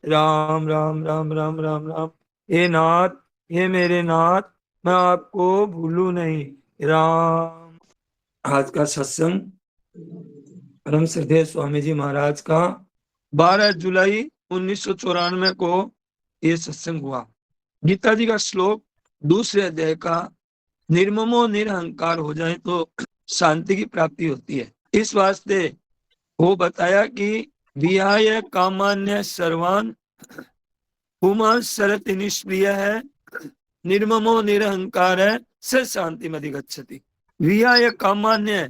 राम राम राम राम राम राम। हे नाथ, हे मेरे नाथ, मैं आपको भूलू नहीं। राम। आज का सत्संग परम श्रद्धेय स्वामी जी महाराज का 12 जुलाई 1994 को ये सत्संग हुआ। गीता जी का श्लोक दूसरे अध्याय का, निर्ममो निरहंकार हो जाए तो शांति की प्राप्ति होती है। इस वास्ते वो बताया कि विहाय कामान्य सर्वान पुमा शरति निष्प्रिय है, निर्ममो निरहंकार है, स शांति मधि गच्छति। विहाय कामान्य,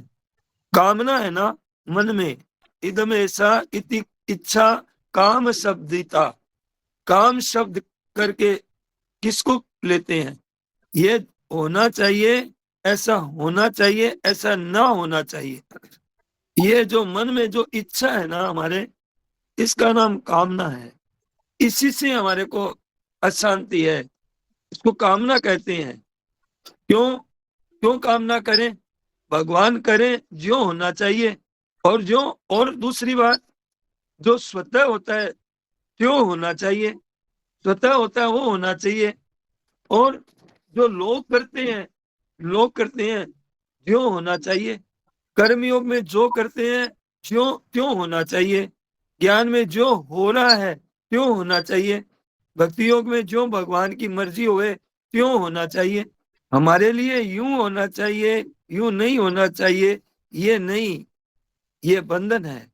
कामना है ना मन में, इदम ऐसा इति इच्छा काम शब्दिता, काम शब्द करके किसको लेते हैं? ये होना चाहिए, ऐसा होना चाहिए, ऐसा ना होना चाहिए। ये जो मन में जो इच्छा है ना हमारे, इसका नाम कामना है। इसी से हमारे को अशांति है, इसको कामना कहते हैं। क्यों क्यों कामना करें? भगवान करें जो होना चाहिए, और जो, और दूसरी बात, जो स्वतः होता है क्यों होना चाहिए, स्वतः होता है वो होना चाहिए। और जो लोग करते हैं जो होना चाहिए। कर्मयोग में जो करते हैं जो क्यों होना चाहिए। ज्ञान में जो हो रहा है क्यों होना चाहिए। भक्ति योग में जो भगवान की मर्जी होए क्यों होना चाहिए। हमारे लिए यूं होना चाहिए, यूं नहीं होना चाहिए, ये नहीं, ये बंधन है।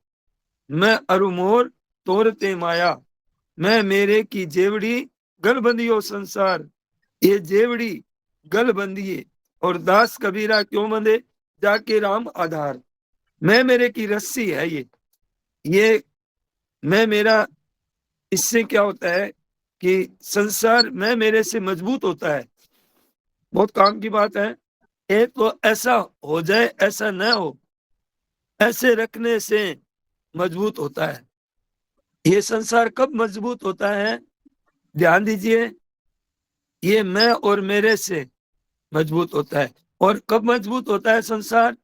मैं अरुमोर तोरते माया, मैं मेरे की जेवड़ी गल बंधियो संसार। ये जेवड़ी गल बंधिए और दास कबीरा क्यों बंधे, जाके राम आधार। मैं मेरे की रस्सी है ये मैं मेरा, इससे क्या होता है कि संसार मैं मेरे से मजबूत होता है। बहुत काम की बात है। एक तो ऐसा हो जाए, ऐसा न हो, ऐसे रखने से मजबूत होता है। ये संसार कब मजबूत होता है? ध्यान दीजिए, ये मैं और मेरे से मजबूत होता है। और कब मजबूत होता है संसार?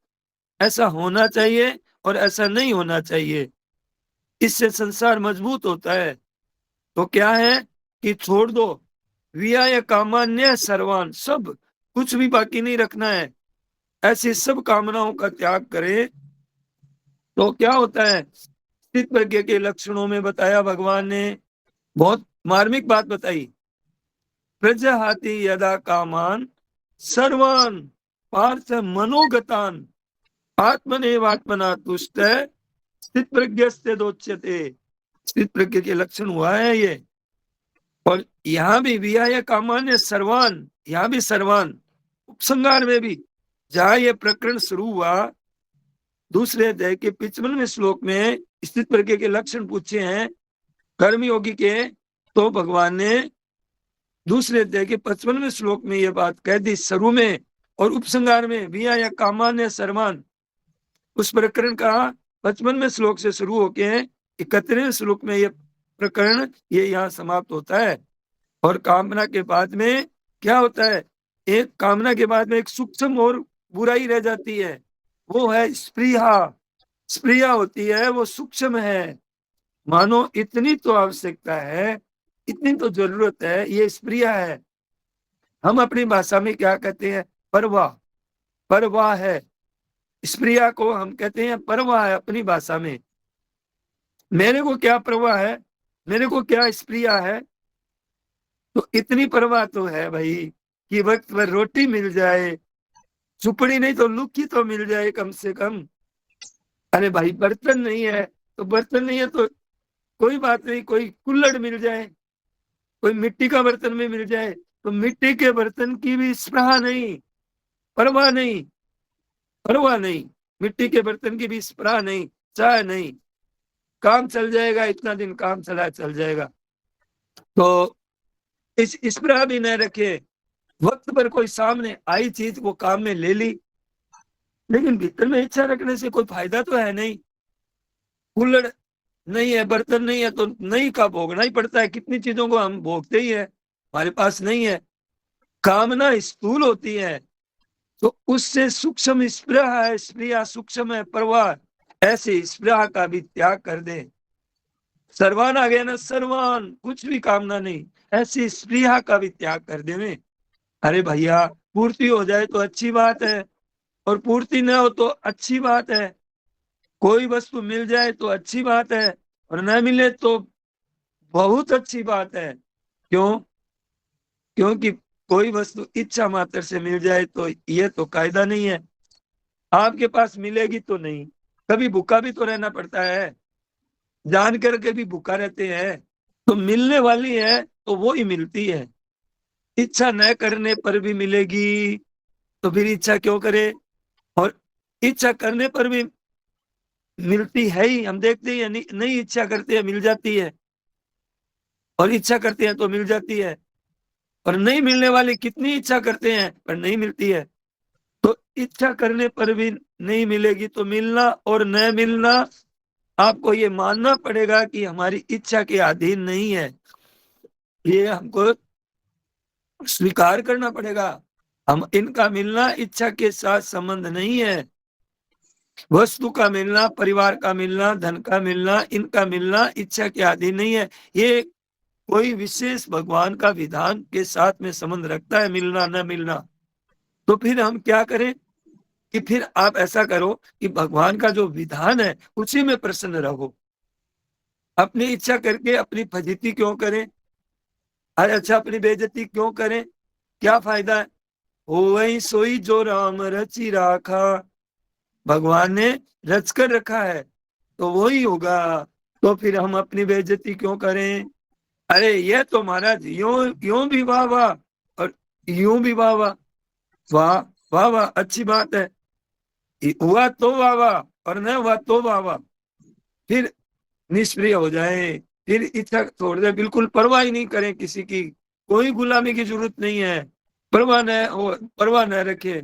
ऐसा होना चाहिए और ऐसा नहीं होना चाहिए, इससे संसार मजबूत होता है। तो क्या है कि छोड़ दो, विया कामान्य सर्वान, सब कुछ भी बाकी नहीं रखना है। ऐसी सब कामनाओं का त्याग करें तो क्या होता है? स्थित प्रज्ञ के लक्षणों में बताया भगवान ने, बहुत मार्मिक बात बताई। प्रजहाति यदा कामान सर्वान पार्थ मनोगतान आत्मनेवात्मना तुष्ट स्थित प्रज्ञ से दोच्यते। स्थित प्रज्ञ के लक्षण हुआ है ये। और यहाँ भी विहाय कामान्य सर्वान, यहाँ भी सर्वान, उपसंहार में भी जहां ये प्रकरण शुरू हुआ, दूसरे अध्याय के 55वें श्लोक में स्थित प्रज्ञ के लक्षण पूछे हैं कर्मयोगी के, तो भगवान ने दूसरे अध्याय के 55वें श्लोक में ये बात कह दी शुरू में, और उपसंहार में विहाय कामान्य सर्वान, उस प्रकरण का 55वें श्लोक से शुरू होके 31वें श्लोक में ये प्रकरण ये यहाँ समाप्त होता है। और कामना के बाद में क्या होता है? एक कामना के बाद में एक सूक्ष्म और बुराई रह जाती है, वो है स्प्रिया। स्प्रिया होती है, वो सूक्ष्म है। मानो इतनी तो आवश्यकता है, इतनी तो जरूरत है, ये स्प्रिया है। हम अपनी भाषा में क्या कहते हैं? परवाह। परवाह है, स्प्रिया को हम कहते हैं परवाह है अपनी भाषा में। मेरे को क्या परवाह है, मेरे को क्या स्प्रिया है? तो इतनी परवाह तो है भाई कि वक्त पर रोटी मिल जाए, झुपड़ी नहीं तो लुक्की तो मिल जाए कम से कम। अरे भाई बर्तन नहीं है तो बर्तन नहीं है तो कोई बात नहीं, कोई कुल्हड़ मिल जाए, कोई मिट्टी का बर्तन में मिल जाए, तो मिट्टी के बर्तन की भी स्पृहा नहीं, परवाह नहीं, परवाह नहीं। मिट्टी के बर्तन की भी स्पृहा नहीं, चाह नहीं, काम चल जाएगा, इतना दिन काम चला चल जाएगा। तो इस स्पृहा भी न रखे, वक्त पर कोई सामने आई चीज वो काम में ले ली, लेकिन भीतर में इच्छा रखने से कोई फायदा तो है नहीं। कुल्हड़ नहीं है, बर्तन नहीं है, तो नहीं का भोगना ही पड़ता है। कितनी चीजों को हम भोगते ही है, हमारे पास नहीं है। कामना स्थूल होती है, तो उससे सूक्ष्म स्पृहा है, स्प्रिया सूक्ष्म है, परवाह, ऐसे स्पृहा का भी त्याग कर दे। सर्वान आ गया ना, सर्वान, कुछ भी कामना नहीं, ऐसी स्पृहा का भी त्याग कर देवे। अरे भैया, पूर्ति हो जाए तो अच्छी बात है, और पूर्ति न हो तो अच्छी बात है। कोई वस्तु मिल जाए तो अच्छी बात है, और न मिले तो बहुत अच्छी बात है। क्यों? क्योंकि कोई वस्तु इच्छा मात्र से मिल जाए तो ये तो कायदा नहीं है। आपके पास मिलेगी तो नहीं, कभी भूखा भी तो रहना पड़ता है, जान करके भी भूखा रहते हैं। तो मिलने वाली है तो वो ही मिलती है। इच्छा न करने पर भी मिलेगी, तो फिर इच्छा क्यों करे? और इच्छा करने पर भी मिलती है ही, हम देखते हैं, नहीं, नहीं इच्छा करते हैं मिल जाती है, और इच्छा करते हैं तो मिल जाती है। और नहीं मिलने वाली कितनी इच्छा करते हैं पर नहीं मिलती है। तो इच्छा करने पर भी नहीं मिलेगी, तो मिलना और न मिलना आपको ये मानना पड़ेगा कि हमारी इच्छा के अधीन नहीं है। ये हमको स्वीकार करना पड़ेगा। हम इनका मिलना इच्छा के साथ संबंध नहीं है। वस्तु का मिलना, परिवार का मिलना, धन का मिलना, इनका मिलना इच्छा के अधीन नहीं है। ये कोई विशेष भगवान का विधान के साथ में संबंध रखता है, मिलना न मिलना। तो फिर हम क्या करें? कि फिर आप ऐसा करो कि भगवान का जो विधान है उसी में प्रसन्न रहो। अपनी इच्छा करके अपनी फजीती क्यों करें? अरे अच्छा, अपनी बेइज्जती क्यों करें? क्या फायदा है? हो वही सोई जो राम रची राखा। भगवान ने रच कर रखा है तो वो ही होगा। तो फिर हम अपनी बेइज्जती क्यों करें? अरे ये तो महाराज यूं यूं भी वाह वाह, और यूं भी वाह वाह। वाह, वाह वाह अच्छी बात है, हुआ तो वाह वाह, और न हुआ तो वाह वाह। फिर निष्क्रिय हो जाए, फिर इच्छा छोड़ दे, बिल्कुल परवाह ही नहीं करें किसी की। कोई गुलामी की जरूरत नहीं है, परवाह न हो, परवाह न रखे।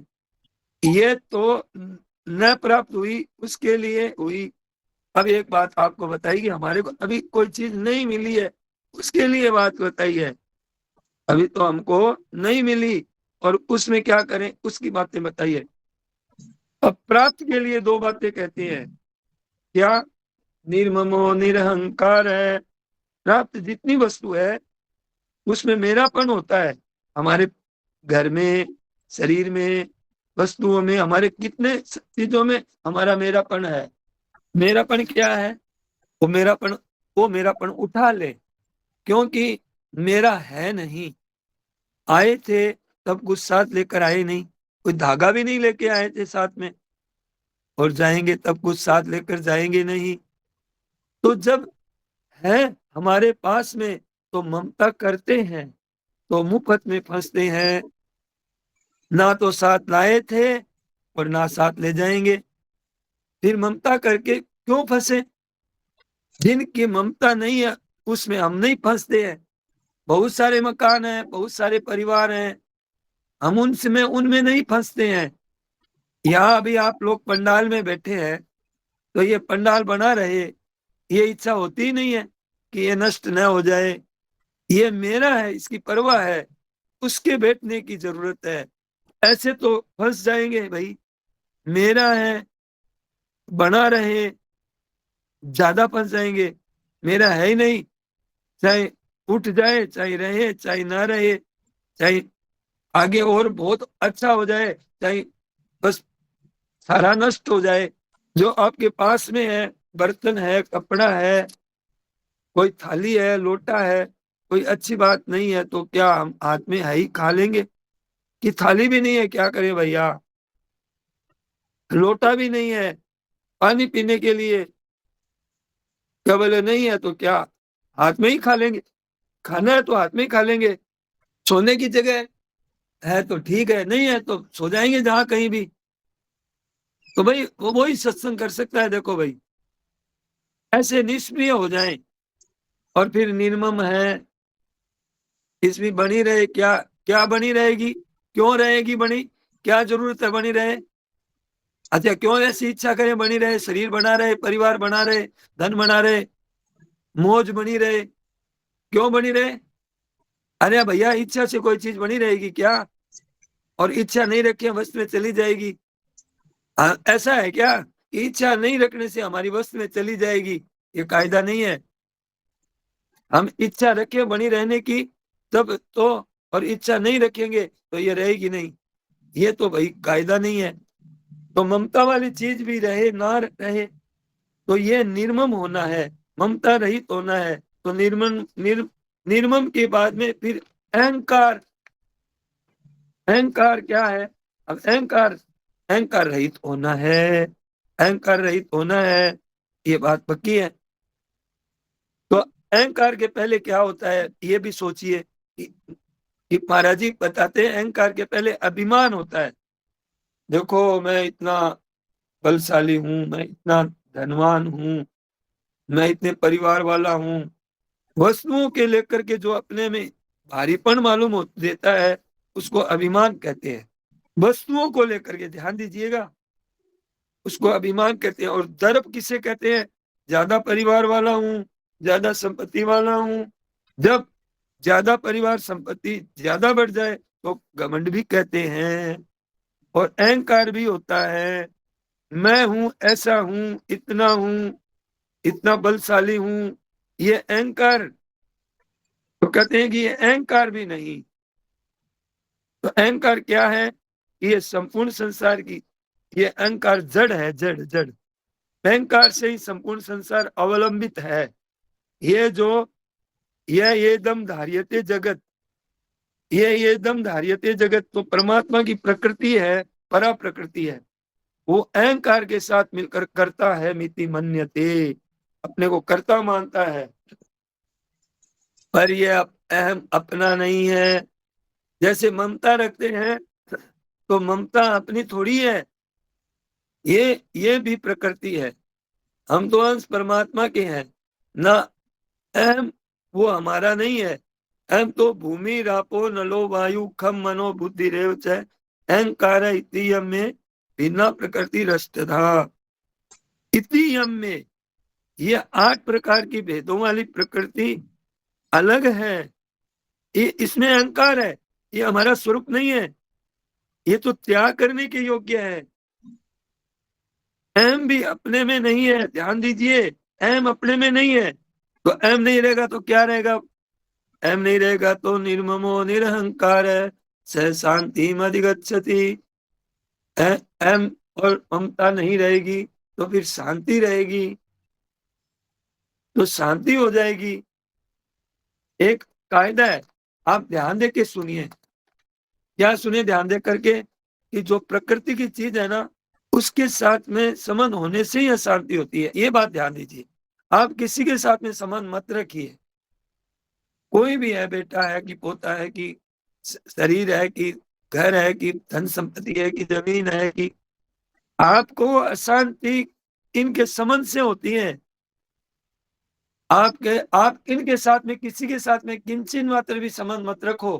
ये तो न प्राप्त हुई उसके लिए हुई। अब एक बात आपको बताई कि हमारे को अभी कोई चीज नहीं मिली है, उसके लिए बात बताई है। अभी तो हमको नहीं मिली, और उसमें क्या करें उसकी बातें बताइए। अब प्राप्त के लिए दो बातें कहती हैं। क्या? निर्ममो निरहंकार है। प्राप्त जितनी वस्तु है उसमें मेरापन होता है। हमारे घर में, शरीर में, वस्तुओं में, हमारे कितने चीजों में हमारा मेरापन है। मेरापन क्या है? वो मेरापन, वो मेरापन उठा ले, क्योंकि मेरा है नहीं। आए थे तब कुछ साथ लेकर आए नहीं, कोई धागा भी नहीं लेके आए थे साथ में, और जाएंगे तब कुछ साथ लेकर जाएंगे नहीं। तो जब है हमारे पास में तो ममता करते हैं, तो मुफ्त में फंसते हैं। ना तो साथ लाए थे और ना साथ ले जाएंगे, फिर ममता करके क्यों फंसे? जिनकी ममता नहीं है उसमें हम नहीं फंसते हैं। बहुत सारे मकान हैं, बहुत सारे परिवार हैं, हम उनसे उनमें नहीं फंसते हैं। यहाँ अभी आप लोग पंडाल में बैठे हैं, तो ये पंडाल बना रहे, ये इच्छा होती ही नहीं है कि ये नष्ट न हो जाए। ये मेरा है, इसकी परवाह है, उसके बैठने की जरूरत है। ऐसे तो फंस जाएंगे भाई। मेरा है, बना रहे, ज्यादा फंस जाएंगे। मेरा है ही नहीं, चाहे उठ जाए, चाहे रहे, चाहे ना रहे, चाहे आगे और बहुत अच्छा हो जाए, चाहे बस सारा नष्ट हो जाए। जो आपके पास में है, बर्तन है, कपड़ा है, कोई थाली है, लोटा है, कोई अच्छी बात नहीं है तो क्या हम हाथ में है ही खा लेंगे? कि थाली भी नहीं है क्या करें भैया? लोटा भी नहीं है पानी पीने के लिए, क्या बोले नहीं है तो क्या हाथ में ही खा लेंगे? खाना है तो हाथ में ही खा लेंगे। सोने की जगह है तो ठीक है, नहीं है तो सो जाएंगे जहां कहीं भी। तो भाई वो वही सत्संग कर सकता है। देखो भाई, ऐसे निष्क्रिय हो जाएं, और फिर निर्मम है, इसमें बनी रहे। क्या? क्या बनी रहेगी? क्यों रहेगी बनी? क्या जरूरत है बनी रहे? अच्छा, क्यों ऐसी इच्छा करें बनी रहे? शरीर बना रहे, परिवार बना रहे, धन बना रहे, मौज बनी रहे, क्यों बनी रहे? अरे भैया, इच्छा से कोई चीज बनी रहेगी क्या? और इच्छा नहीं रखे वस्तु में चली जाएगी? ऐसा है क्या कि इच्छा नहीं रखने से हमारी वस्तु में चली जाएगी? ये कायदा नहीं है। हम इच्छा रखें बनी रहने की तब तो, और इच्छा नहीं रखेंगे तो ये रहेगी नहीं। ये तो भाई कायदा नहीं है। तो ममता वाली चीज भी रहे ना रहे तो ये निर्मम होना है, ममता रहित होना है। तो निर्मम के बाद में फिर अहंकार। अहंकार क्या है? अब अहंकार, अहंकार रहित होना है, अहंकार रहित होना है, ये बात पक्की है। तो अहंकार के पहले क्या होता है ये भी सोचिए कि महाराज जी बताते हैं अहंकार के पहले अभिमान होता है। देखो मैं इतना बलशाली हूं, मैं इतना धनवान हूं, मैं इतने परिवार वाला हूं। वस्तुओं के लेकर के जो अपने में भारीपन मालूम हो देता है उसको अभिमान कहते हैं। वस्तुओं को लेकर के ध्यान दीजिएगा, उसको अभिमान कहते हैं। और दर्प किसे कहते हैं? ज्यादा परिवार वाला हूं, ज्यादा संपत्ति वाला हूं। जब ज्यादा परिवार संपत्ति ज्यादा बढ़ जाए तो घमंड भी कहते हैं। और अहंकार भी होता है, मैं हूं, ऐसा हूं, इतना हूं, इतना बलशाली हूं, ये अहंकार। तो कहते हैं कि ये अहंकार भी नहीं। तो अहंकार क्या है? ये संपूर्ण संसार की, ये अहंकार जड़ है, जड़ जड़। अहंकार से ही संपूर्ण संसार अवलंबित है। ये जो ये दम धार्यते जगत, ये दम धार्यते जगत तो परमात्मा की प्रकृति है, परा प्रकृति है। वो अहंकार के साथ मिलकर करता है, मिति मन्यते, अपने को कर्ता मानता है। पर ये अहम अपना नहीं है। जैसे ममता रखते हैं तो ममता अपनी थोड़ी है, ये भी प्रकृति है। हम तो अंश परमात्मा के हैं ना। अहम वो हमारा नहीं है। अहम तो भूमि रापो नलो वायु खम मनो बुद्धि रेव च अहंकार इति यम में भिन्ना प्रकृति रष्टधा। इति यम में ये 8 प्रकार की भेदों वाली प्रकृति अलग है। ये इसमें अहंकार है, ये हमारा स्वरूप नहीं है। ये तो त्याग करने के योग्य है। अहम भी अपने में नहीं है, ध्यान दीजिए। अहम अपने में नहीं है तो अहम नहीं रहेगा तो क्या रहेगा? अहम नहीं रहेगा तो निर्ममो निरहंकार है स शांति अधिगच्छति। अहम और ममता नहीं रहेगी तो फिर शांति रहेगी, तो शांति हो जाएगी। एक कायदा है, आप ध्यान दे के सुनिए। क्या सुनिए ध्यान दे करके? कि जो प्रकृति की चीज है ना उसके साथ में संबंध होने से ही अशांति होती है। ये बात ध्यान दीजिए। आप किसी के साथ में संबंध मत रखिए। कोई भी है, बेटा है कि पोता है कि शरीर है कि घर है कि धन संपत्ति है कि जमीन है, कि आपको अशांति इनके संबंध से होती है। आप इनके साथ में किसी के साथ में किंचन मात्र भी संबंध मत रखो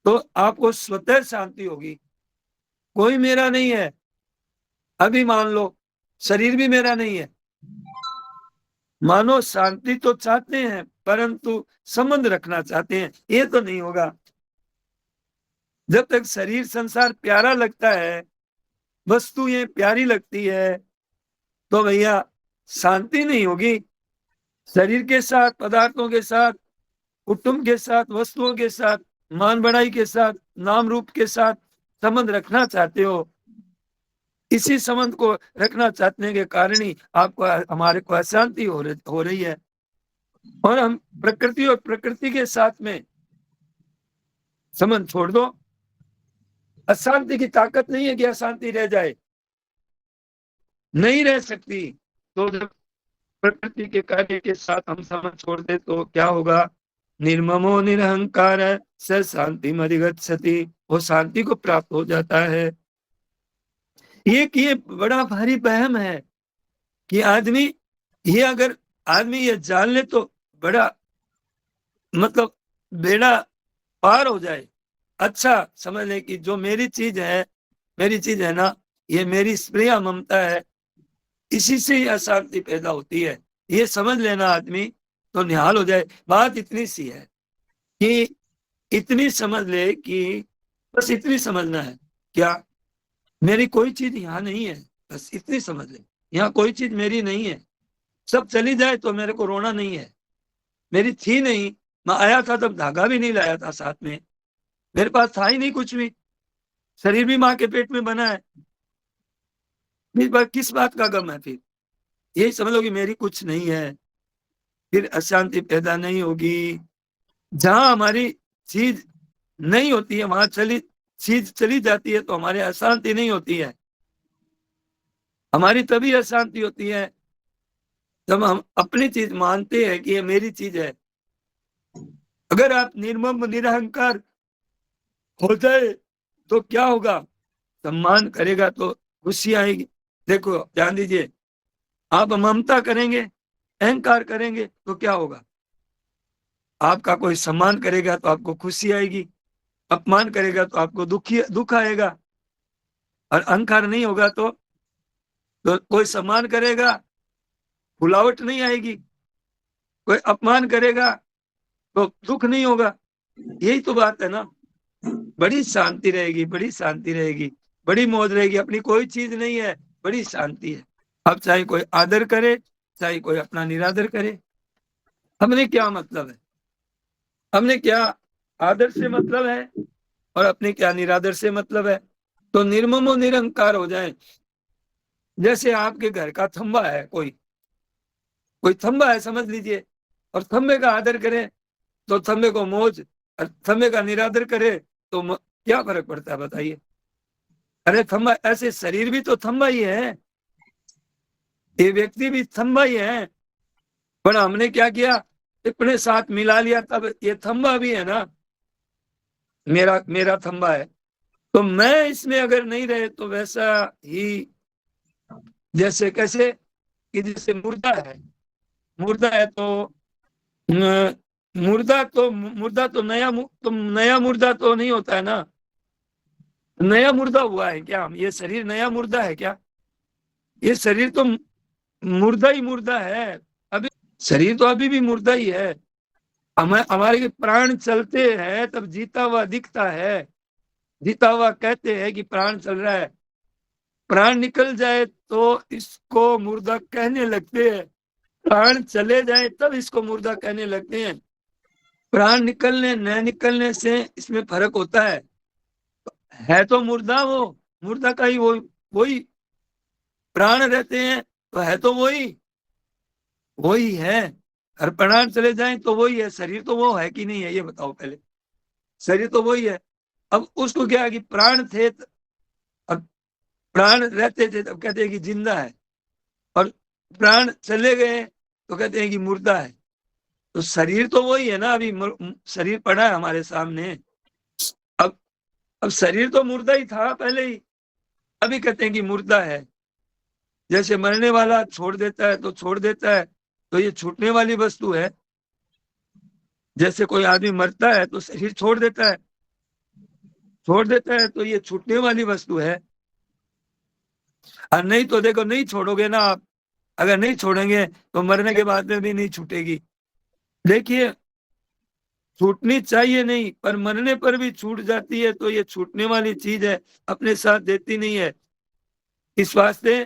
तो आपको स्वतः शांति होगी। कोई मेरा नहीं है, अभी मान लो शरीर भी मेरा नहीं है। मानो शांति तो चाहते हैं परंतु संबंध रखना चाहते हैं, ये तो नहीं होगा। जब तक शरीर संसार प्यारा लगता है, वस्तु ये प्यारी लगती है, तो भैया शांति नहीं होगी। शरीर के साथ, पदार्थों के साथ, कुटुंब के साथ, वस्तुओं के साथ, मान बढ़ाई के साथ, नाम रूप के साथ संबंध रखना चाहते हो। इसी संबंध को रखना चाहने के कारण ही आपको, हमारे को अशांति हो रही है। और हम प्रकृति और प्रकृति के साथ में संबंध छोड़ दो। अशांति की ताकत नहीं है कि अशांति रह जाए, नहीं रह सकती। तो जब प्रकृति के कार्य के साथ हम संबंध छोड़ दे तो क्या होगा? निर्ममो निरहंकार स शांति अधिगच्छति, वो शांति को प्राप्त हो जाता है। ये बड़ा भारी वहम है कि आदमी, ये अगर आदमी ये जान ले तो बड़ा मतलब बेड़ा पार हो जाए। अच्छा समझ ले कि जो मेरी चीज है, मेरी चीज है ना, ये मेरी स्प्रिया ममता है, इसी से ही अशांति पैदा होती है। ये समझ लेना आदमी तो निहाल हो जाए। बात इतनी सी है कि इतनी समझ ले कि बस इतनी समझना है क्या, मेरी कोई चीज यहाँ नहीं है, बस इतनी समझ ले। यहाँ कोई चीज मेरी नहीं है। सब चली जाए तो मेरे को रोना नहीं है। मेरी थी नहीं। मैं आया था तब धागा भी नहीं लाया था साथ में, मेरे पास था ही नहीं कुछ भी। शरीर भी माँ के पेट में बना है, किस बात का गम है फिर? यही समझ लो कि मेरी कुछ नहीं है, फिर अशांति पैदा नहीं होगी। जहां हमारी चीज नहीं होती है, वहां चीज चली जाती है, तो हमारे अशांति नहीं होती है। हमारी तभी अशांति होती है जब हम अपनी चीज मानते हैं कि ये मेरी चीज है। अगर आप निर्मम निरहंकार हो जाए तो क्या होगा? सम्मान करेगा तो खुशी आएगी। देखो ध्यान दीजिए, आप ममता करेंगे, अहंकार करेंगे तो क्या होगा? आपका कोई सम्मान करेगा तो आपको खुशी आएगी, अपमान करेगा तो आपको दुख आएगा। और अहंकार नहीं होगा तो कोई सम्मान करेगा, फुलावट नहीं आएगी, कोई अपमान करेगा तो दुख नहीं होगा। यही तो बात है ना। बड़ी शांति रहेगी, बड़ी शांति रहेगी, बड़ी मौज रहेगी। अपनी कोई चीज नहीं है, बड़ी शांति है। अब चाहे कोई आदर करे, चाहे कोई अपना निरादर करे, हमने क्या मतलब है? हमने क्या आदर से मतलब है और अपने क्या निरादर से मतलब है? तो निर्मम और निरंकार हो जाए। जैसे आपके घर का थंबा है, कोई कोई थंबा है समझ लीजिए, और थंबे का आदर करें तो थंबे को मौज, और थंबे का निरादर करे तो क्या फर्क पड़ता है बताइए? अरे थंबा, ऐसे शरीर भी तो थंबा ही है, ये व्यक्ति भी थंबा ही है, पर हमने क्या किया? अपने साथ मिला लिया, तब ये थंबा भी है ना, मेरा मेरा थंबा है। तो मैं इसमें अगर नहीं रहे तो वैसा ही, जैसे कैसे कि जैसे मुर्दा है, मुर्दा है तो मुर्दा तो नया मुर्दा तो नहीं होता है ना। नया मुर्दा हुआ है क्या हम? ये शरीर नया मुर्दा है क्या? ये शरीर तो मुर्दा ही मुर्दा है अभी। शरीर तो अभी भी मुर्दा ही है। हमारे प्राण चलते हैं तब जीता हुआ दिखता है, जीता हुआ कहते हैं कि प्राण चल रहा है। प्राण निकल जाए तो इसको मुर्दा कहने लगते हैं, प्राण चले जाए तब इसको मुर्दा कहने लगते हैं। प्राण निकलने न निकलने से इसमें फर्क होता है तो मुर्दा वो, मुर्दा का ही वो, वही प्राण रहते हैं तो है तो वही, वही है। और प्राण चले जाएं तो वही है। शरीर तो वो है कि नहीं है, ये बताओ पहले। शरीर तो वही है। अब उसको क्या है कि प्राण थे अब प्राण रहते थे तब कहते हैं कि जिंदा है, और प्राण चले गए तो कहते हैं कि मुर्दा है। तो शरीर तो वही है ना, अभी शरीर पड़ा है हमारे सामने। अब अब शरीर तो मुर्दा ही था पहले ही, अभी कहते हैं कि मुर्दा है। जैसे मरने वाला छोड़ देता है तो छोड़ देता है, तो ये छूटने वाली वस्तु है। जैसे कोई आदमी मरता है तो शरीर छोड़ देता है, छोड़ देता है तो ये छूटने वाली वस्तु है। और नहीं तो देखो, नहीं छोड़ोगे ना आप, अगर नहीं छोड़ेंगे तो मरने के बाद में भी नहीं छूटेगी। देखिए, छूटनी चाहिए नहीं, पर मरने पर भी छूट जाती है, तो ये छूटने वाली चीज है, अपने साथ देती नहीं है। इस वास्ते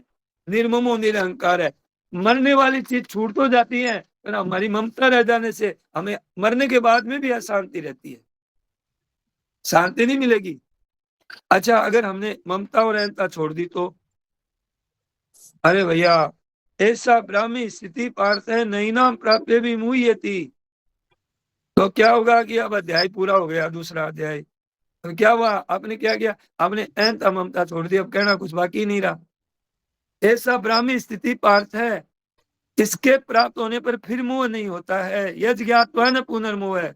निर्ममो निरहंकार है। मरने वाली चीज छूट तो जाती है, पर हमारी ममता रह जाने से हमें मरने के बाद में भी अशांति रहती है, शांति नहीं मिलेगी। अच्छा, अगर हमने ममता और अहंता छोड़ दी तो, अरे भैया, ऐसा ब्राह्मी स्थिति पार्थ है, नहीं नाम प्राप्य भी मुह्यति। तो क्या होगा कि अब अध्याय पूरा हो गया, दूसरा अध्याय। तो क्या हुआ? आपने क्या किया? आपने अहंता ममता छोड़ दी, अब कहना कुछ बाकी नहीं रहा। ऐसा ब्राह्मी स्थिति पार्थ है, इसके प्राप्त होने पर फिर मोह नहीं होता है। यज ज्ञात्वा न पुनर्मोह है,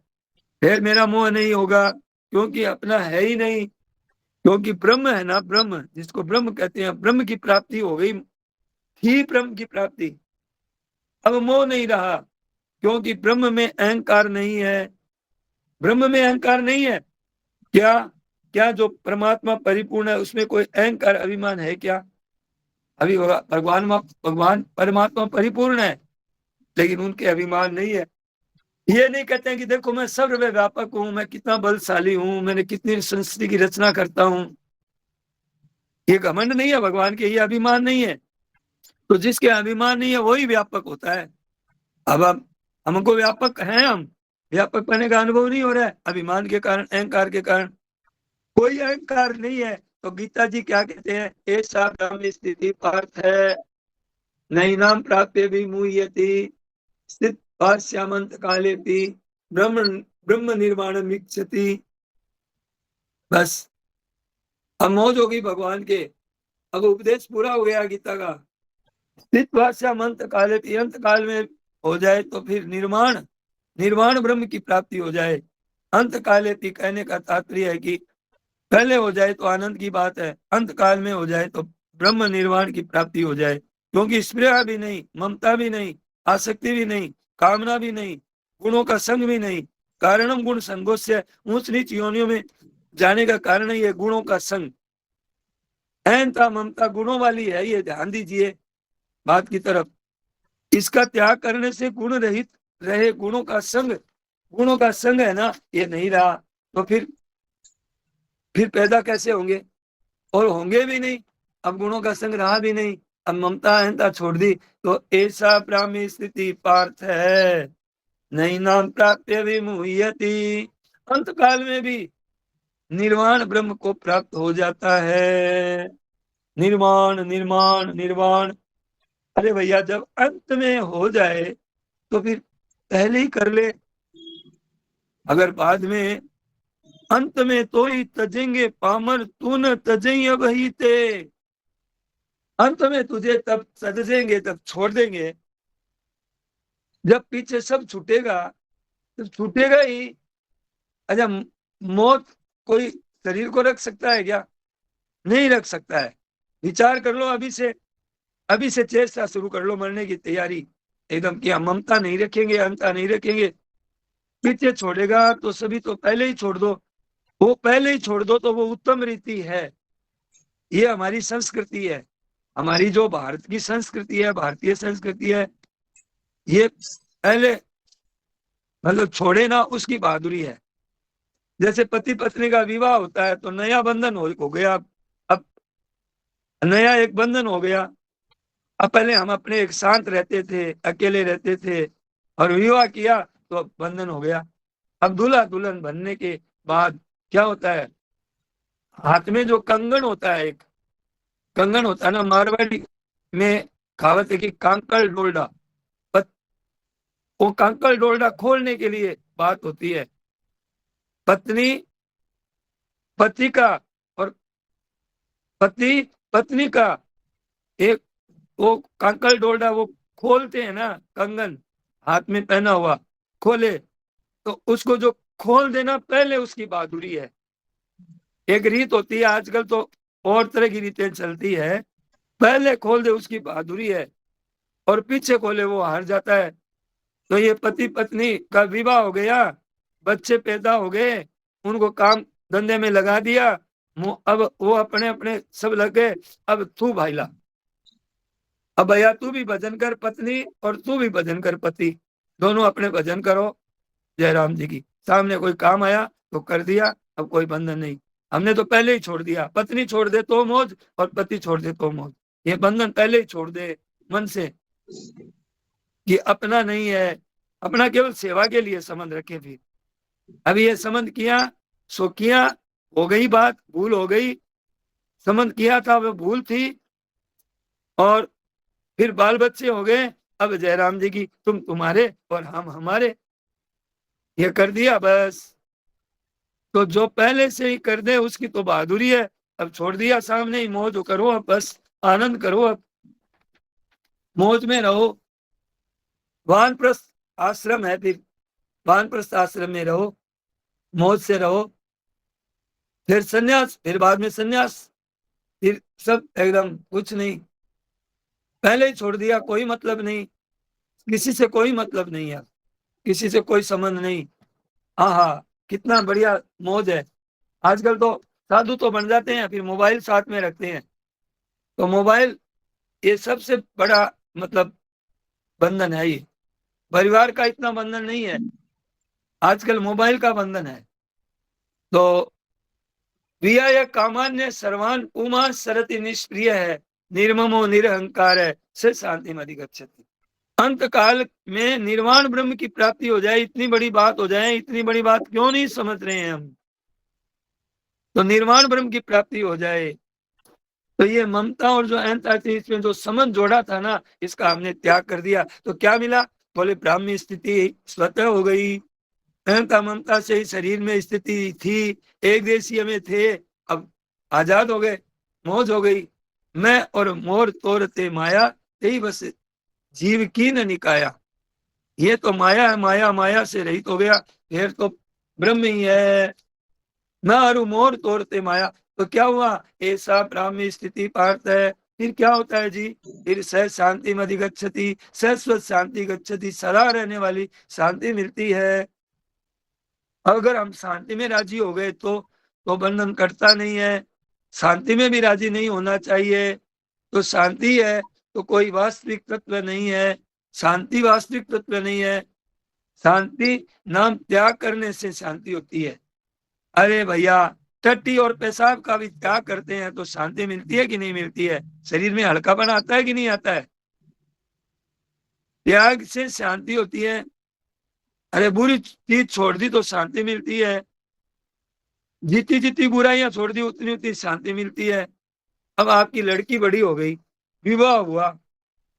फिर मेरा मोह नहीं होगा, क्योंकि अपना है ही नहीं। क्योंकि ब्रह्म है ना, ब्रह्म जिसको ब्रह्म कहते हैं, ब्रह्म की प्राप्ति हो गई, ही ब्रह्म की प्राप्ति। अब मोह नहीं रहा, क्योंकि ब्रह्म में अहंकार नहीं है। ब्रह्म में अहंकार नहीं है। क्या क्या जो परमात्मा परिपूर्ण है उसमें कोई अहंकार अभिमान है क्या? अभी होगा। भगवान परमात्मा परिपूर्ण है, लेकिन उनके अभिमान नहीं है। ये नहीं कहते हैं कि देखो मैं सर्वव्यापक हूं, मैं कितना बलशाली हूं, मैंने कितनी संस्कृति की रचना करता हूं। ये घमंड नहीं है भगवान के, ये अभिमान नहीं है। तो जिसके अभिमान नहीं है वही व्यापक होता है। अब हमको व्यापक हैं, हम व्यापक बनने का अनुभव नहीं हो रहा है अभिमान के कारण, अहंकार के कारण। कोई अहंकार नहीं है तो गीता जी क्या कहते हैं, ऐसा ब्रह्म स्थिति पार्थ है, नहीं नाम प्राप्य भी मुह्यति स्थित भाष्यामंत काले भी ब्रह्म ब्रह्म निर्माण मिच्छति। बस अब मौज होगी भगवान के, अब उपदेश पूरा हो गया गीता का। स्थित भाष्यामंत काले भी, अंत काल में हो जाए तो फिर निर्माण निर्वाण ब्रह्म की प्राप्ति हो जाए। अंत काले भी कहने का तात्पर्य है कि पहले हो जाए तो आनंद की बात है, अंत काल में हो जाए तो ब्रह्म निर्वाण की प्राप्ति हो जाए। क्योंकि स्पृहा भी नहीं, ममता भी नहीं, आसक्ति भी नहीं, कामना भी नहीं, गुणों का संग भी नहीं। कारणम गुण संगोष्य, ऊंच नीच योनियों में जाने का कारण ही है गुणों का संग। अहंता ममता गुणों वाली है, ये ध्यान दीजिए बात की तरफ। इसका त्याग करने से गुण रहित रहे, गुणों का संग है ना, ये नहीं रहा तो फिर पैदा कैसे होंगे, और होंगे भी नहीं। अब गुणों का संग रहा भी नहीं, अब ममता अहंता छोड़ दी, तो ऐसा ब्राह्मी स्थिति पार्थ है, नहीं नाम प्राप्य विमुह्यति, अंत काल में भी निर्वाण ब्रह्म को प्राप्त हो जाता है। निर्वाण निर्माण निर्वाण, अरे भैया जब अंत में हो जाए तो फिर पहले ही कर ले, अगर बाद में अंत में तो ही तजेंगे पामर, तू न तजई अब ही ते। अंत में तुझे तब तजेंगे, तब छोड़ देंगे जब पीछे सब छूटेगा, तो छूटेगा ही। अच्छा, मौत कोई शरीर को रख सकता है क्या? नहीं रख सकता है। विचार कर लो अभी से, अभी से चेष्टा शुरू कर लो मरने की तैयारी एकदम, कि हम ममता नहीं रखेंगे, अहंता नहीं रखेंगे। पीछे छोड़ेगा तो सभी तो पहले ही छोड़ दो, वो पहले ही छोड़ दो तो वो उत्तम रीति है। ये हमारी संस्कृति है, हमारी जो भारत की संस्कृति है, भारतीय संस्कृति है, ये पहले मतलब छोड़े ना उसकी बहादुरी है। जैसे पति पत्नी का विवाह होता है तो नया बंधन हो गया, अब नया एक बंधन हो गया। अब पहले हम अपने एक शांत रहते थे, अकेले रहते थे, और विवाह किया तो बंधन हो गया। अब दूल्हा दुल्हन बनने के बाद क्या होता है, हाथ में जो कंगन होता है, एक कंगन होता है ना, मारवाड़ी में कहावत है कि कांकल डोलडा, वो कांकल डोलडा खोलने के लिए बात होती है। पत्नी पति का और पति पत्नी का एक, वो कांकल डोलडा वो खोलते हैं ना, कंगन हाथ में पहना हुआ खोले, तो उसको जो खोल देना पहले उसकी बहादुरी है। एक रीत होती है, आजकल तो और तरह की रीतें चलती है, पहले खोल दे उसकी बहादुरी है, और पीछे खोले वो हार जाता है। तो ये पति पत्नी का विवाह हो गया, बच्चे पैदा हो गए, उनको काम धंधे में लगा दिया, अब वो अपने अपने सब लग गए। अब तू भाईला, अब भैया तू भी भजन कर पत्नी, और तू भी भजन कर पति, दोनों अपने भजन करो जयराम जी की। सामने कोई काम आया तो कर दिया, अब कोई बंधन नहीं। हमने तो पहले ही छोड़ दिया, पत्नी छोड़ दे तो मौज और पति छोड़ दे तो मौज। ये बंधन पहले ही छोड़ दे मन से, कि अपना नहीं है, अपना केवल सेवा के लिए संबंध रखे। फिर अभी ये संबंध किया सो किया, हो गई बात, भूल हो गई, संबंध किया था वो भूल थी, और फिर बाल बच्चे हो गए। अब जयराम जी की तुम तुम्हारे और हम हमारे, ये कर दिया बस। तो जो पहले से ही कर दे उसकी तो बहादुरी है। अब छोड़ दिया, सामने ही मौज करो, अब बस आनंद करो, अब मौज में रहो। वानप्रस्थ आश्रम है, फिर वानप्रस्थ आश्रम में रहो, मौज से रहो। फिर सन्यास, फिर बाद में सन्यास, फिर सब एकदम कुछ नहीं, पहले ही छोड़ दिया, कोई मतलब नहीं, किसी से कोई मतलब नहीं है, किसी से कोई संबंध नहीं। हाँ हाँ, कितना बढ़िया मौज है। आजकल तो साधु तो बन जाते हैं, फिर मोबाइल साथ में रखते हैं, तो मोबाइल ये सबसे बड़ा मतलब बंधन है। ये परिवार का इतना बंधन नहीं है, आजकल मोबाइल का बंधन है। तो विहाय कामान्य सर्वान पुमा सरति निष्प्रिय है, निर्ममो निरहंकार है से शांति में अधिगच्छति। अंत काल में निर्वाण ब्रह्म की प्राप्ति हो जाए, इतनी बड़ी बात हो जाए, इतनी बड़ी बात क्यों नहीं समझ रहे हैं हम? तो निर्वाण ब्रह्म की प्राप्ति हो जाए, तो ये ममता और जो अहंता थी, इसमें जो संबंध जोड़ा था ना, इसका हमने त्याग कर दिया। तो क्या मिला? बोले ब्राह्मी स्थिति स्वतः हो गई। अहंता ममता से ही शरीर में स्थिति थी, एक देशीय में थे, अब आजाद हो गए, मौज हो गई। मैं और मोर तोरते माया, यही बस जीव की न निकाया। ये तो माया है, माया माया से रहित हो गया, फिर तो ब्रह्म ही है। मैं और मोर तोरते माया, तो क्या हुआ? ऐसा ब्राह्मी स्थिति पार्थ है। फिर क्या होता है जी? फिर सह शांति में अधिगच्छति, शाश्वत शांति गच्छति, सदा रहने वाली शांति मिलती है। अगर हम शांति में राजी हो गए तो बंधन कटता नहीं है। शांति में भी राजी नहीं होना चाहिए। तो शांति है तो कोई वास्तविक तत्व नहीं है, शांति वास्तविक तत्व नहीं है। शांति नाम त्याग करने से शांति होती है। अरे भैया, टट्टी और पेशाब का भी त्याग करते हैं तो शांति मिलती है कि नहीं मिलती है? शरीर में हल्कापन आता है कि नहीं आता है? त्याग से शांति होती है। अरे बुरी चीज छोड़ दी तो शांति मिलती है। जितनी जितनी बुराइयां छोड़ दी उतनी उतनी शांति मिलती है। अब आपकी लड़की बड़ी हो गई, विवाह हुआ,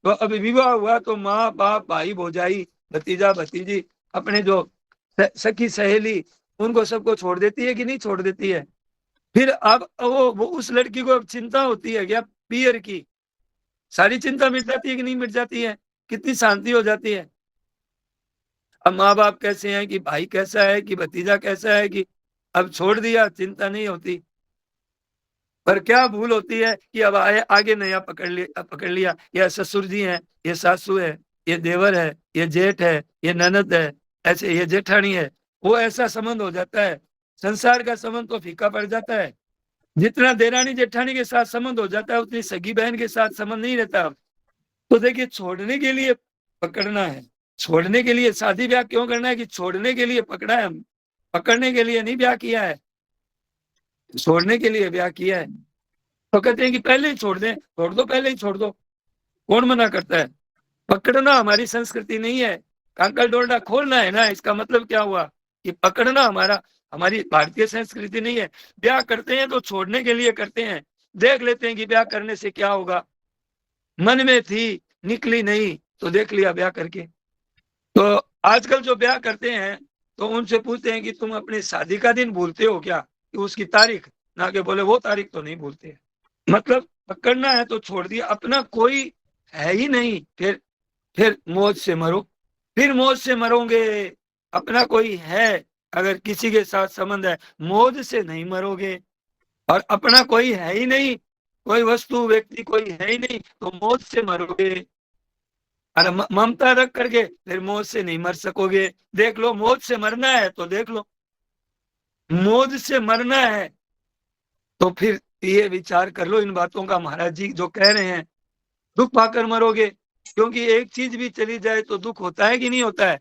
तो अब विवाह हुआ तो माँ बाप भाई भौजाई भतीजा भतीजी अपने जो सखी सहेली उनको सबको छोड़ देती है कि नहीं छोड़ देती है? फिर अब वो उस लड़की को अब चिंता होती है क्या पियर की? सारी चिंता मिट जाती है कि नहीं मिट जाती है? कितनी शांति हो जाती है। अब माँ बाप कैसे हैं, कि भाई कैसा है, कि भतीजा कैसा है, कि अब छोड़ दिया, चिंता नहीं होती। पर क्या भूल होती है कि अब आगे नया पकड़ लिया, ये ससुर जी हैं, ये सासू है, ये देवर है, ये जेठ है, ये ननद है, ऐसे ये जेठानी है। वो ऐसा संबंध हो जाता है। संसार का संबंध तो फीका पड़ जाता है। जितना देरानी जेठानी के साथ संबंध हो जाता है उतनी सगी बहन के साथ संबंध नहीं रहता। तो देखिए, छोड़ने के लिए पकड़ना है। छोड़ने के लिए शादी ब्याह क्यों करना है? कि छोड़ने के लिए पकड़ा है, पकड़ने के लिए नहीं ब्याह किया है, छोड़ने के लिए ब्याह किया है। तो कहते हैं कि पहले ही छोड़ दें, छोड़ दो, पहले ही छोड़ दो, कौन मना करता है? पकड़ना हमारी संस्कृति नहीं है। कांकल डोरडा खोलना है ना, इसका मतलब क्या हुआ? कि पकड़ना हमारी भारतीय संस्कृति नहीं है। ब्याह करते हैं तो छोड़ने के लिए करते हैं, देख लेते हैं कि ब्याह करने से क्या होगा। मन में थी, निकली नहीं, तो देख लिया ब्याह करके। तो आजकल जो ब्याह करते हैं तो उनसे पूछते हैं कि तुम अपनी शादी का दिन भूलते हो क्या, कि उसकी तारीख, ना के बोले वो तारीख तो नहीं भूलते। मतलब पकड़ना है तो छोड़ दिया, अपना कोई है ही नहीं। फिर मौज से मरो, फिर मौज से मरोगे। अपना कोई है, अगर किसी के साथ संबंध है, मौज से नहीं मरोगे। और अपना कोई है ही नहीं, कोई वस्तु व्यक्ति कोई है ही नहीं, तो मौज से मरोगे। अरे ममता रख करके फिर मौज से नहीं मर सकोगे। देख लो, मौज से मरना है तो देख लो, मौज से मरना है तो फिर ये विचार कर लो इन बातों का। महाराज जी जो कह रहे हैं, दुख पाकर मरोगे। क्योंकि एक चीज भी चली जाए तो दुख होता है कि नहीं होता है?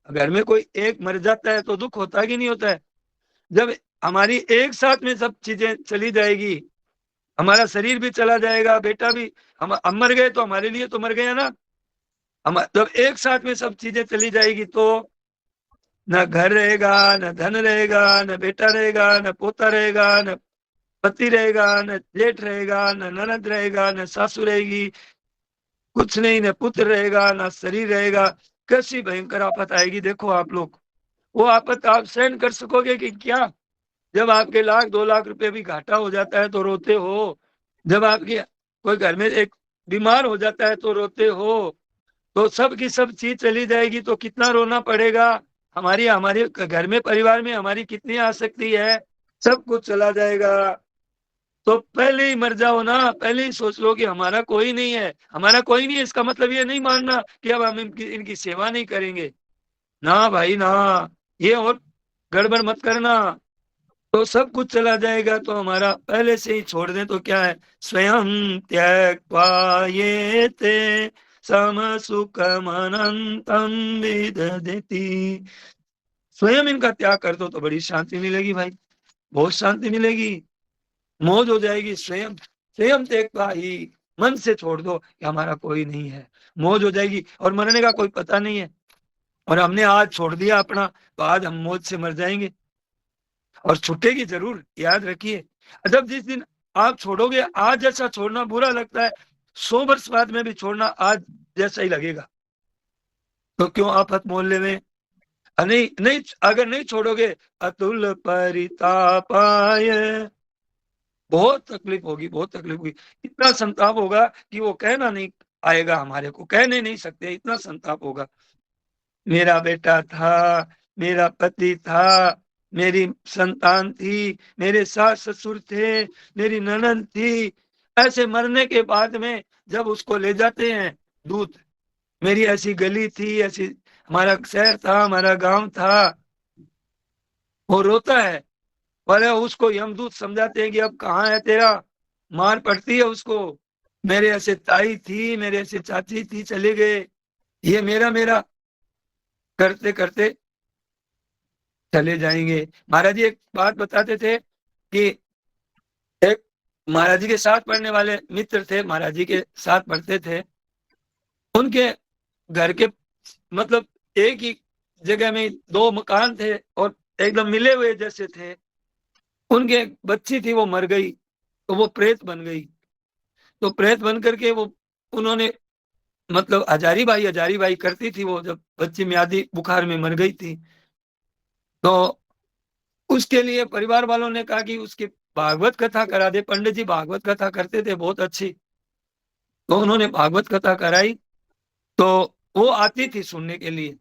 घर में कोई एक मर जाता है तो दुख होता है कि नहीं होता है? जब हमारी एक साथ में सब चीजें चली जाएगी, हमारा शरीर भी चला जाएगा, बेटा भी, हम मर गए तो हमारे लिए तो मर गया ना। हम जब एक साथ में सब चीजें चली जाएगी तो न घर रहेगा, न धन रहेगा, न बेटा रहेगा, न पोता रहेगा, न पति रहेगा, न जेठ रहेगा, न ननद रहेगा, न सासू रहेगी, कुछ नहीं, न पुत्र रहेगा, न शरीर रहेगा। कैसी भयंकर आफत आएगी देखो आप लोग। वो आफत आप सहन कर सकोगे कि क्या? जब आपके 1-2 लाख रुपए भी घाटा हो जाता है तो रोते हो। जब आपके कोई घर में एक बीमार हो जाता है तो रोते हो। तो सब की सब चीज चली जाएगी तो कितना रोना पड़ेगा। हमारी हमारे घर में परिवार में हमारी कितनी आसक्ति है, सब कुछ चला जाएगा। तो पहले ही मर जाओ ना, पहले ही सोच लो कि हमारा कोई नहीं है, हमारा कोई नहीं है। इसका मतलब ये नहीं मानना कि अब हम इनकी सेवा नहीं करेंगे। ना भाई ना, ये और गड़बड़ मत करना। तो सब कुछ चला जाएगा तो हमारा पहले से ही छोड़ दें तो क्या है? स्वयं त्यक्त्वा ये ते सम सुखम अनंतम विदधति। स्वयं इनका त्याग कर दो तो बड़ी शांति मिलेगी भाई, बहुत शांति मिलेगी, मौज हो जाएगी। स्वयं स्वयं त्यक्त्वा ही, मन से छोड़ दो कि हमारा कोई नहीं है, मौज हो जाएगी और मरने का कोई पता नहीं है। और हमने आज छोड़ दिया अपना, तो आज हम मौज से मर जाएंगे और छूटेगी जरूर, याद रखिए। जब जिस दिन आप छोड़ोगे, आज जैसा छोड़ना बुरा लगता है, 100 वर्ष बाद में भी छोड़ना आज जैसा ही लगेगा। तो क्यों आफत मोहल्ले में, नहीं नहीं, अगर नहीं छोड़ोगे, अतुल परितापाय, बहुत तकलीफ होगी, बहुत तकलीफ होगी। इतना संताप होगा कि वो कहना नहीं आएगा, हमारे को कहने नहीं सकते, इतना संताप होगा। मेरा बेटा था, मेरा पति था, मेरी संतान थी, मेरे सास ससुर थे, मेरी ननद थी, ऐसे मरने के बाद में जब उसको ले जाते हैं दूत, मेरी ऐसी गली थी, ऐसी हमारा शहर था, हमारा गांव था, वो रोता है। पर उसको यमदूत समझाते हैं कि अब कहाँ है तेरा, मार पड़ती है उसको, मेरे ऐसे ताई थी, मेरे ऐसे चाची थी, चले गए, ये मेरा मेरा करते करते चले जाएंगे। महाराज जी एक बात बताते थे कि एक महाराज जी के साथ पढ़ने वाले मित्र थे, महाराज जी के साथ पढ़ते थे, उनके घर के मतलब एक ही जगह में 2 मकान थे और एकदम मिले हुए जैसे थे। उनके एक बच्ची थी, वो मर गई, तो वो प्रेत बन गई। तो प्रेत बन करके वो उन्होंने मतलब हजारी बाई करती थी वो, जब बच्ची म्यादी बुखार में मर गई थी, तो उसके लिए परिवार वालों ने कहा कि उसकी भागवत कथा करा दे। पंडित जी भागवत कथा करते थे बहुत अच्छी, तो उन्होंने भागवत कथा कराई। तो वो आती थी सुनने के लिए,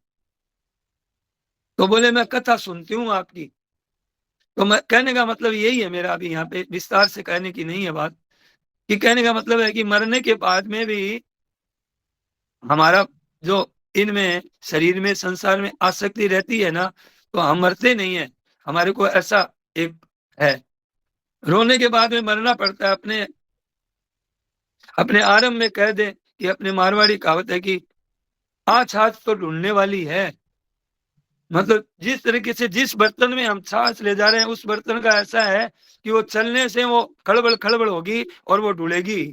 तो बोले मैं कथा सुनती हूँ आपकी। तो मैं कहने का मतलब यही है मेरा, अभी यहाँ पे विस्तार से कहने की नहीं है बात, कि कहने का मतलब है कि मरने के बाद में भी हमारा जो इनमें शरीर में संसार में आसक्ति रहती है ना, तो हम मरते नहीं है। हमारे को ऐसा एक है, रोने के बाद में मरना पड़ता है। अपने अपने आरंभ में कह दे कि अपने मारवाड़ी कहावत है कि आज आज तो ढूंढने वाली है। मतलब जिस तरीके से जिस बर्तन में हम छाछ ले जा रहे हैं, उस बर्तन का ऐसा है कि वो चलने से वो खड़बड़ खड़बड़ होगी और वो ढूंढेगी।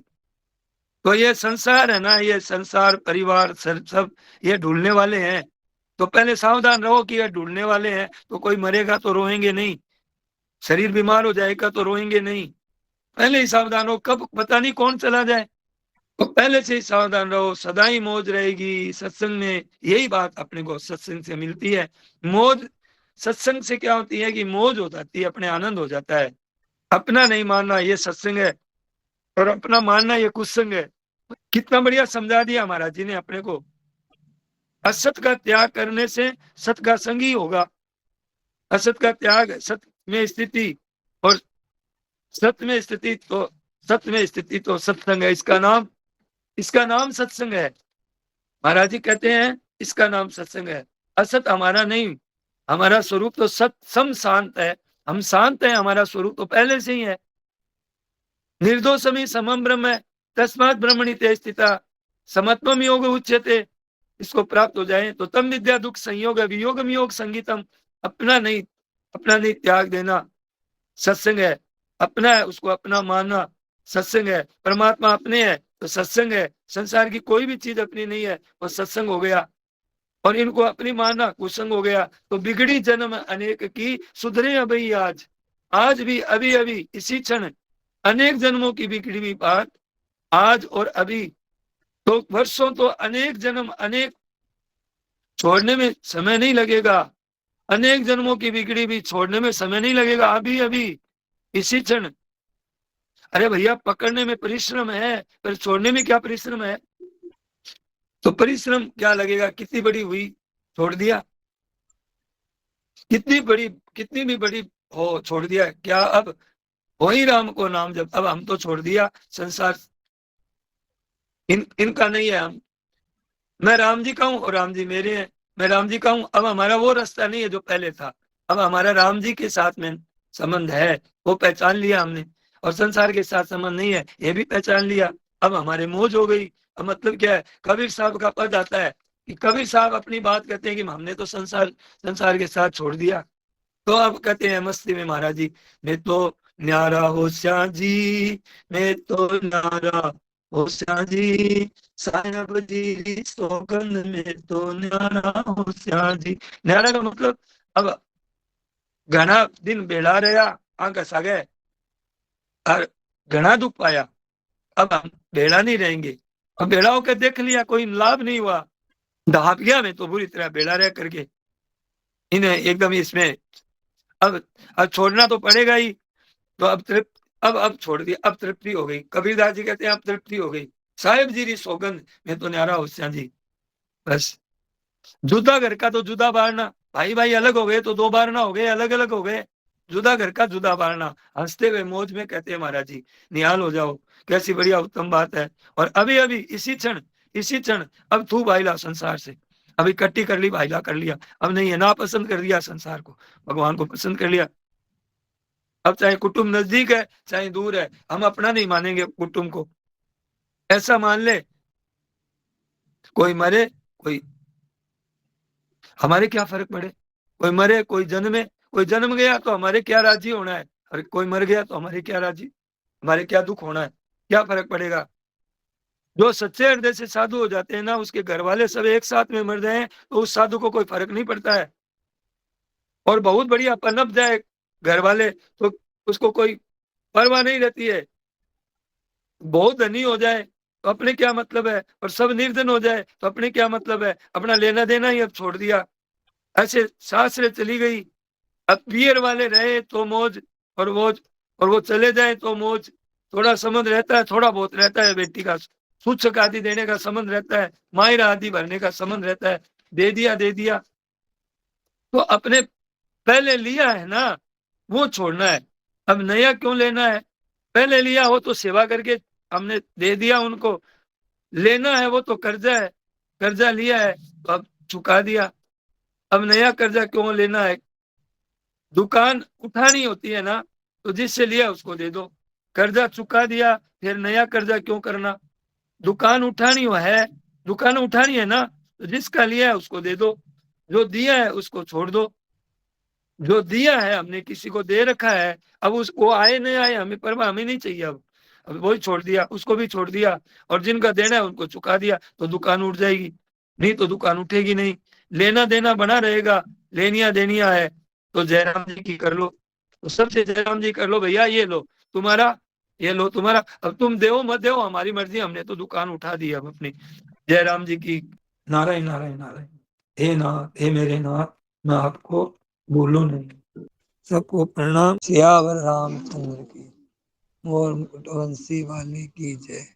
तो ये संसार है ना, ये संसार परिवार सब ये ढूंढने वाले हैं। तो पहले सावधान रहो कि ये ढूंढने वाले हैं। तो कोई मरेगा तो रोएंगे नहीं, शरीर बीमार हो जाएगा तो रोएंगे नहीं, पहले ही सावधान हो, कब पता नहीं कौन चला जाए। तो पहले से ही सावधान रहो, सदा ही मौज रहेगी सत्संग में। यही बात अपने को सत्संग से मिलती है। मौज सत्संग से क्या होती है कि मौज हो जाती है, अपने आनंद हो जाता है। अपना नहीं मानना ये सत्संग है, और अपना मानना ये कुसंग है। कितना बढ़िया समझा दिया महाराज जी ने अपने को। असत का त्याग करने से सत का संग ही होगा। असत का त्याग, सत में स्थिति, और सत में स्थिति तो सत में स्थिति तो सत्संग है। इसका नाम सत्संग है। महाराज जी कहते हैं इसका नाम सत्संग है। असत हमारा नहीं, हमारा स्वरूप तो सत सम शांत है। हम शांत है, हमारा स्वरूप तो पहले से ही है। निर्दोषमी समम ब्रह्म, तस्मात् ब्रह्मणि ते स्थिता समत्वम योग उच्यते। इसको प्राप्त हो जाए तो तम विद्या दुख संयोग वियोग योग संगीतम। अपना नहीं, अपना नहीं त्याग देना सत्संग है। अपना है उसको अपना मानना सत्संग है। परमात्मा अपने है तो सत्संग है। संसार की कोई भी चीज अपनी नहीं है, वो सत्संग हो गया। और इनको अपनी मानना कुसंग हो गया। तो बिगड़ी जन्म अनेक की, सुधरे अभी आज। आज भी अभी अभी इसी क्षण अनेक जन्मों की बिगड़ी हुई बात आज और अभी, तो वर्षों तो अनेक जन्म, अनेक छोड़ने में समय नहीं लगेगा। अनेक जन्मों की बिगड़ी भी छोड़ने में समय नहीं लगेगा, अभी अभी इसी क्षण। अरे भैया पकड़ने में परिश्रम है, पर छोड़ने में क्या परिश्रम है। तो परिश्रम क्या लगेगा, कितनी बड़ी हुई, छोड़ दिया। कितनी बड़ी, कितनी भी बड़ी हो, छोड़ दिया क्या। अब हो ही राम को नाम जब, अब हम तो छोड़ दिया संसार, इनका नहीं है। हम, मैं राम जी का हूं और राम जी मेरे हैं, मैं राम जी का हूं। अब हमारा वो रास्ता नहीं है जो पहले था, अब हमारा राम जी के साथ में संबंध है, वो पहचान लिया हमने। और संसार के साथ संबंध नहीं है, ये भी पहचान लिया। अब हमारे मौज हो गई। अब मतलब क्या है, कबीर साहब का पद आता है कि कबीर साहब अपनी बात कहते हैं कि हमने तो संसार संसार के साथ छोड़ दिया। तो अब कहते हैं मस्ती में महाराज जी, मैं तो न्यारा हो श्या जी, मैं तो न्यारा हो श्याम जी, साहेब जी सौगंध में तो न्यारा हो श्याम जी। न्यारा का मतलब अब घना दिन बेड़ा रहा, आंख घसा गए और घना दुख पाया, अब हम बेड़ा नहीं रहेंगे। अब बेड़ा होकर देख लिया, कोई लाभ नहीं हुआ, ढाप गया मैं तो बुरी तरह बेड़ा रह करके इन्हें एकदम इसमें। अब छोड़ना तो पड़ेगा ही, तो अब तृप्त, अब छोड़ दिया, अब तृप्ति हो गई। कबीरदास जी कहते हैं अब तृप्ति हो गई। साहेब जी री सौगंध में तो न्यारा हो श्याम जी। बस जुदा घर का तो जुदा बारना, भाई भाई अलग हो गए तो दो बारना हो गए, अलग अलग हो गए। जुदा घर का जुदा बारना, हंसते हुए मौज में कहते हैं महाराज जी निहाल हो जाओ, कैसी बढ़िया उत्तम बात है। और अभी अभी इसी क्षण अब तू भाईला संसार से, अभी इकट्ठी कर ली, भाईला कर लिया, अब नहीं है, ना पसंद कर दिया संसार को, भगवान को पसंद कर लिया। अब चाहे कुटुंब नजदीक है चाहे दूर है, हम अपना नहीं मानेंगे कुटुंब को, ऐसा मान ले। कोई मरे, कोई, हमारे क्या फर्क पड़े, कोई मरे कोई जन्मे, कोई जन्म गया तो हमारे क्या राजी होना है, और कोई मर गया तो हमारे क्या राजी, हमारे क्या दुख होना है, क्या फर्क पड़ेगा। जो सच्चे हृदय से साधु हो जाते हैं ना, उसके घर वाले सब एक साथ में मर जाए तो उस साधु को कोई फर्क नहीं पड़ता है। और बहुत बढ़िया पनप जाए घर वाले तो उसको कोई परवाह नहीं रहती है। बहुत धनी हो जाए तो अपने क्या मतलब है, और सब निर्धन हो जाए तो अपने क्या मतलब है, अपना लेना देना ही अब छोड़ दिया। ऐसे सासरे चली गई, अब पियर वाले रहे तो मौज और मौज, और वो चले जाए तो मौज। थोड़ा संबंध रहता है, थोड़ा बहुत रहता है, बेटी का सूचक आदि देने का संबंध रहता है, मायरा आदि भरने का संबंध रहता है, दे दिया दे दिया। तो अपने पहले लिया है ना, वो छोड़ना है, अब नया क्यों लेना है। पहले लिया हो तो सेवा करके हमने दे दिया उनको, लेना है वो तो कर्जा है, कर्जा लिया है तो अब चुका दिया, अब नया कर्जा क्यों लेना है। दुकान उठानी होती है ना, तो जिससे लिया उसको दे दो, कर्जा चुका दिया फिर नया कर्जा क्यों करना। दुकान उठानी हो है, दुकान उठानी है ना, तो जिसका लिया है उसको दे दो, जो दिया है उसको छोड़ दो। जो दिया है हमने किसी को दे रखा है, अब उस वो आए नहीं आए हमें परवाह, हमें नहीं चाहिए। अब वही छोड़ दिया, उसको भी छोड़ दिया, और जिनका देना है उनको चुका दिया, तो दुकान उठ जाएगी, नहीं तो दुकान उठेगी नहीं। लेना देना बना रहेगा, लेनिया देनिया है तो जयराम जी की कर लो, तो सबसे जयराम जी कर लो भैया, ये लो तुम्हारा, ये लो तुम्हारा, अब तुम दो मत दो हमारी मर्जी, हमने तो दुकान उठा दी अब अपनी। जयराम जी की। नारायण नारायण नारायण। हे नाथ, हे मेरे नाथ, मैं आपको भूलूं नहीं। सबको प्रणाम। सियावर रामचंद्र की, मोर मुकुट वंशी वाले की जय।